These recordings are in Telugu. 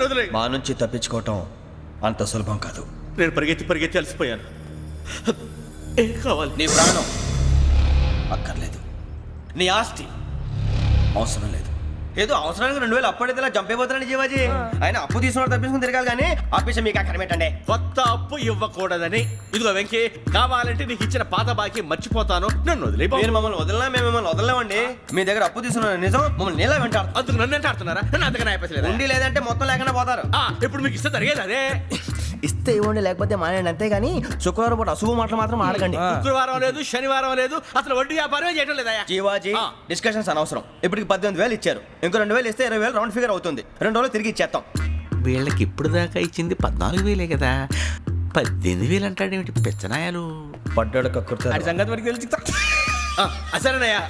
నన్ను వదిలే. మా నుంచి తప్పించుకోవటం అంత సులభం కాదు. నేను పరిగెత్తి అలసిపోయాను. ఏం కావాలి? నీ ప్రాణం అక్కర్లేదు, నీ ఆస్తి అవసరం లేదు. ఏదో అవసరానికి 2000 అప్పటిలా చంపేపోతున్నాడు జీవాజీ. ఆయన అప్పు తీసుకున్నాడు తప్పించుకుని తిరగాలి కానీ ఆపేసి మీకు అక్కడ పెట్టండి. కొత్త అప్పు ఇవ్వకూడదని. ఇదిగో వెంకీ, కావాలంటే నీకు ఇచ్చిన పాత బాకీ మర్చిపోతాను, నన్ను వదిలే. మీరు మమ్మల్ని వదలనా? మేము మిమ్మల్ని వదలలేమండి. మీ దగ్గర అప్పు తీసుకున్న నిజం మమ్మల్ని నీలా వెంటాడు. అందుకు నన్ను ఎంత ఆడుతున్నారా? నన్ను అంతగా అయిపోలేదు. ఉండి లేదంటే మొత్తం లేకుండా పోతారు. ఇప్పుడు మీకు ఇస్తే జరిగేది అదే. ఇస్తే ఇవ్వండి, లేకపోతే మానేయండి, అంతేగాని శుక్రవారం పూట అశుభ మాటలు మాత్రం ఆడకండి. శుక్రవారం లేదు, శనివారం లేదు, అసలు వడ్డీ వ్యాపారమే చేయడం లేదా? జీవాజీ డిస్కషన్స్ అనవసరం. ఇప్పటికి 18,000 ఇచ్చారు, ఇంకో 2,000 ఇస్తే 20,000 రౌండ్ ఫిగర్ అవుతుంది. 2 రోజులు తిరిగి ఇచ్చేస్తాం. వీళ్ళకి ఇప్పుడు దాకా ఇచ్చింది 14,000 కదా, 18,000 అంటాడేమిటి పెచ్చనాయాలు? పడ్డాడు కక్కుర్తాడు. సంగతి వరకు తెలిసి అసలేనయ్యా,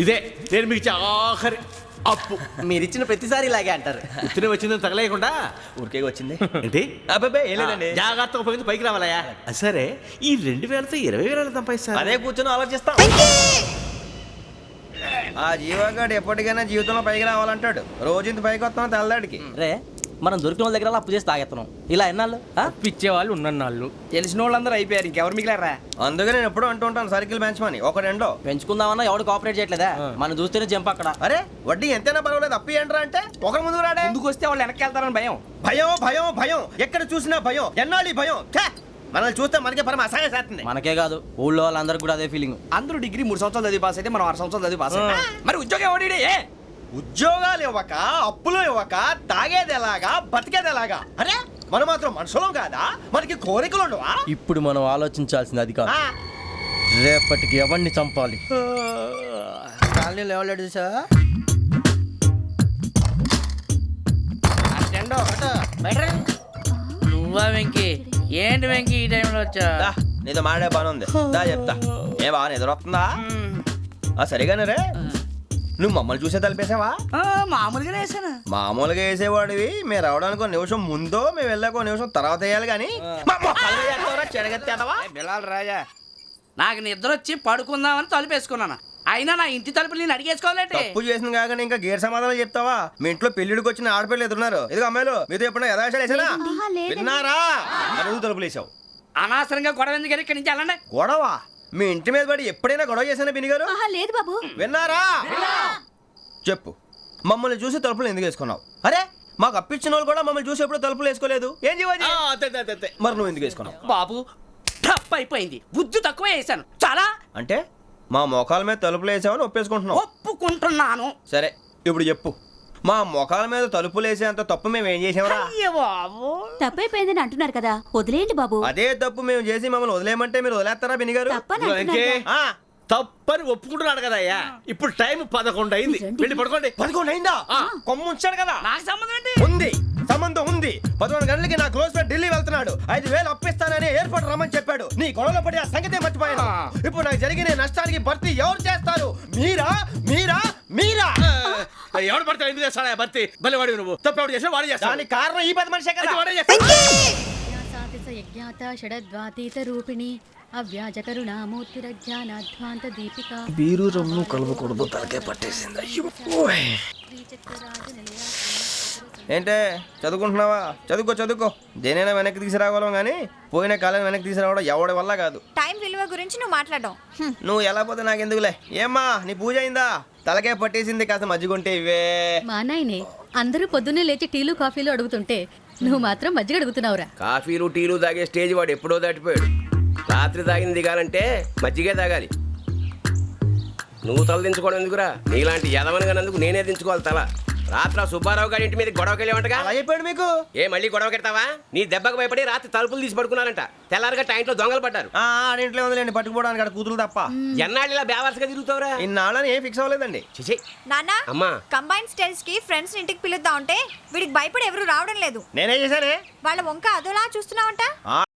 ఇదే నేను మీకు ఇచ్చే ఆఖరి అప్పు. మీరు ఇచ్చిన ప్రతిసారి ఇలాగే అంటారు. ఉత్తినే వచ్చిందని తగలేయకుండా ఊరికే వచ్చింది ఏంటి? అబ్బాయి ఏం లేదండి. జాగ్రత్తగా ఉపయోగించి పైకి రావాలయ్యా. సరే, ఈ 2,000తో 20,000 సంపాదిస్తారు. అదే కూర్చొని ఆలోచిస్తాం. ఆ జీవగాడు ఎప్పటికైనా జీవితంలో పైకి రావాలంటాడు. రోజు ఇంత పైకి వస్తాం తెల్లడికి. రే, మనం దొరికిన వాళ్ళ దగ్గర అప్పు చేసి తాగెత్తనం. ఇలా ఎన్నాళ్ళు పిచ్చే వాళ్ళు ఉన్నన్నాళ్ళు తెలిసిన వాళ్ళందరూ అయిపోయారు, ఇంకెవరు మిగిలారా? అందుకే నేను ఎప్పుడూ అంటూ ఉంటాను, సర్కిల్ బెంచ్ మని ఒక రెండో పెంచుకుందామన్నా ఎవడు కోఆపరేట్ చేయట్లేదా? మనం చూస్తేనే జంప్ అక్కడ. అరే వడ్డీ ఎంతైనా పర్వాలేదు, అప్పు ఏంట్రా అంటే ఒకరి ముందు రాడే. ముందుకు వస్తే వాళ్ళు వెనక్కి వెళ్తారని భయం. భయం భయం భయం, ఎక్కడ చూసినా భయం. ఎన్నాళ్ళు భయం? మనల్ని చూస్తే మనకే పరమ అసహాయం చేస్తుంది. మనకే కాదు, ఊళ్ళో వాళ్ళందరికీ కూడా అదే ఫీలింగ్. అందరూ డిగ్రీ 3 సంవత్సరాలు చదివి పాస్ అయితే మనం 6 సంవత్సరాలు చదివి పాస్ అయ్యాం. మరి ఉద్యోగం ఎవడి? ఉద్యోగాలు ఇవ్వక, అప్పులు ఇవ్వక, తాగేది ఎలాగా, బతికేది ఎలాగా? అరే మనం మాత్రం మనుషులం కాదా? మనకి కోరికలు ఉండవా? ఇప్పుడు మనం ఆలోచించాల్సింది అది కాదు, రేపటికి ఎవరిని చంపాలి. కాలనీలో ఎవరు సార్? నువ్వా వెంకీ? ఏంటి వెంకీ ఈ టైంలో వచ్చా? నీతో మాడే పని ఉంది, దా చెప్తా. ఏ బాగా నిద్రొస్తుందా? సరిగానే రే, నువ్వు మమ్మల్ని చూసే తలిపేసావా? మామూలుగానే వేసాను. మామూలుగా వేసేవాడివి. మేము రావడానికి 1 నిమిషం ముందో, మేము వెళ్ళాక 1 నిమిషం తర్వాత వేయాలి కానీ బిలాల్ రాజా, నాకు నిద్ర వచ్చి పడుకుందామని తలుపేసుకున్నాను. అయినా నా ఇంటి తలుపులు నేను అడిగేసుకోవాలంటే తప్పు చేసిన కాక ఇంకా గేర్ సమాధానం చెప్తావా? మీ ఇంట్లో పెళ్లిడికి వచ్చిన ఆడపిల్లలు ఎదురున్నారు. ఇదిగో అమ్మాయిలు, మీతో ఎప్పుడైనా యథాశాలు వేసానా? విన్నారా? అడుగు తలుపులు వేసావు. అనవసరంగా గొడవ ఎందుకు ఇక్కడి నుంచి వెళ్ళండి. గొడవ? మీ ఇంటి మీద పడి ఎప్పుడైనా గొడవ చేశానా బిని గారు? లేదు బాబు. విన్నారా? చెప్పు, మమ్మల్ని చూసి తలుపులు ఎందుకు వేసుకున్నావు? అరే మాకు అప్పించిన వాళ్ళు కూడా మమ్మల్ని చూసి ఎప్పుడు తలుపులు వేసుకోలేదు. ఏం చేయాలి? మరి నువ్వు ఎందుకు వేసుకున్నావు? బాబు టప్ అయిపోయింది, బుద్ధి తక్కువ వేసాను చాలా. అంటే మా మోకాల మీద తలుపులు వేసామని ఒప్పేసుకుంటున్నావు? ఒప్పుకుంటున్నాను. సరే ఇప్పుడు చెప్పు, మా మొఖాల మీద తలుపులు వేసేంత తప్పు మేము ఏం చేసామరా? తప్పైపోయిందని అంటున్నారు కదా, వదిలేయండి బాబు. అదే తప్పు మేము చేసి మమ్మల్ని వదిలేయమంటే మీరు వదిలేస్తారా బిని గారు? తప్పని ఒప్పుకుంటున్నాడు కదా అయ్యా. ఇప్పుడు టైం 11 అయింది, వెళ్ళి పడుకోండి. 11 అయిందా? కొమ్ము ఉంచాడు కదా. నాకు సంబంధం ఏంటి? ఉంది, సంబంధం ఉంది. 11 గంటలకి నా క్లోజ్ ఫ్రెండ్ ఢిల్లీ వెళ్తున్నాడు. 5,000 అప్పిస్తానని ఎయిర్పోర్ట్ రమ్మని చెప్పాడు. నీ గొడవలో పడి ఆ సంగతే మర్చిపోయాను. ఇప్పుడు నాకు జరిగిన నష్టానికి భర్తీ ఎవరు చేస్తారు? మీరా మీరా మీరా? ఎవడు పడితే ఎందుకు చేస్తాడా భర్తీ? భలే వాడి నువ్వు. తప్పు ఎవడు చేసినా వాడు చేస్తాడు. దానికి కారణం ఈ 10 మనిషే కదా. బీరు రమ్ము కలవకూడదు, తలకే పట్టేసింది. ఏంటే చదువుకుంటున్నావా? చదువుకో చదువుకో. దేనైనా వెనక్కి తీసుకురావాలం కానీ పోయిన కాలం వెనక్కి తీసుకురావడం ఎవడి వల్ల కాదు. టైం విలువ గురించి నువ్వు మాట్లాడడం. నువ్వు ఎలా పోతే నాకు ఎందుకులే. ఏమ్మా నీ పూజ అయిందా? తలకే పట్టేసింది, కాస్త మజ్జిగుంటే ఇవే. మా నాయనే అందరూ పొద్దున్నే లేచి టీలు కాఫీలు అడుగుతుంటే నువ్వు మాత్రం మజ్జిగ అడుగుతున్నావురా. కాఫీలు టీలు తాగే స్టేజ్ వాడు ఎప్పుడో దాటిపోయాడు. రాత్రి తాగింది దిగాలంటే మజ్జిగే తాగాలి. నువ్వు తల దించుకోవడం ఎందుకురా? నీలాంటి యదవనగానందుకు నేనే దించుకోవాలి తల. రాత్రి సుబ్బారావు గారి ఇంటి మీద గొడవకి వెళ్ళేవంటగా. అలా చెప్పాడు మీకు? ఏ మళ్ళీ గొడవ కెడతావా? నీ దెబ్బకు భయపడి రాత్రి తలుపులు తీసి పడుకున్నారంట. తెల్లారగా టైంట్లో దొంగలు పడ్డారు. ఆడింట్లో ఉందిలేండి, పట్టుకుపోవడానికి అక్కడ కూతురు తప్ప. ఎన్నాళ్ళు ఇలా బేవర్స్గా తిరుగుతావురా? ఇన్నాళ్ళని ఏం ఫిక్స్ అవ్వలేదండి. చిచి నాన్న, అమ్మా, కంబైన్ స్టైల్స్ కి ఫ్రెండ్స్ ఇంటికి పిలుద్దాం అంటే వీడికి భయపడి ఎవరు రావడం లేదు. నేనే చేశానే. వాళ్ళ వంక అదోలా చూస్తున్నావంట.